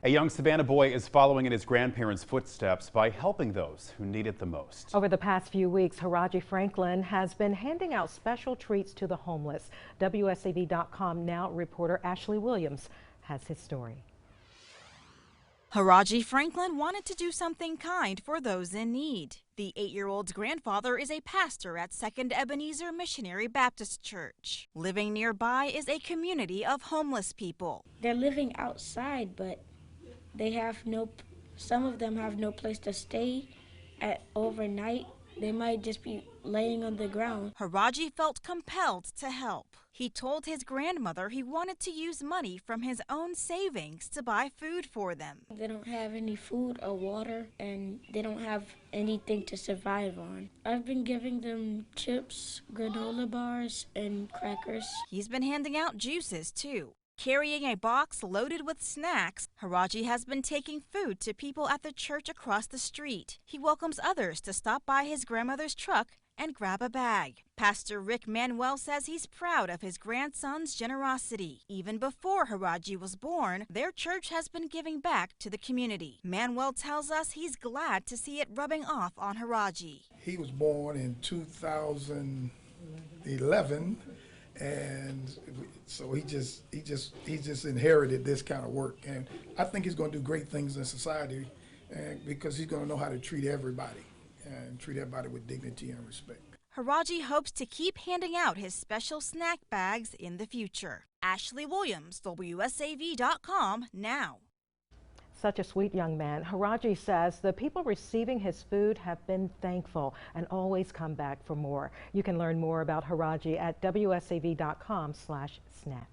A young Savannah boy is following in his grandparents' footsteps by helping those who need it the most. Over the past few weeks, Haraji Franklin has been handing out special treats to the homeless. WSAV.com Now reporter Ashley Williams has his story. Haraji Franklin wanted to do something kind for those in need. The 8-year-old's grandfather is a pastor at Second Ebenezer Missionary Baptist Church. Living nearby is a community of homeless people. They're living outside, but some of them have no place to stay at overnight. They might just be laying on the ground. Haraji felt compelled to help. He told his grandmother he wanted to use money from his own savings to buy food for them. They don't have any food or water, and they don't have anything to survive on. I've been giving them chips, granola bars, and crackers. He's been handing out juices, too. Carrying a box loaded with snacks, Haraji has been taking food to people at the church across the street. He welcomes others to stop by his grandmother's truck and grab a bag. Pastor Rick Manuel says he's proud of his grandson's generosity. Even before Haraji was born, their church has been giving back to the community. Manuel tells us he's glad to see it rubbing off on Haraji. He was born in 2011, and so he just inherited this kind of work, and I think he's going to do great things in society, because he's going to know how to treat everybody and treat everybody with dignity and respect. Haraji hopes to keep handing out his special snack bags in the future. Ashley Williams, WSAV.com Now. Such a sweet young man. Haraji says the people receiving his food have been thankful and always come back for more. You can learn more about Haraji at WSAV.com/snack.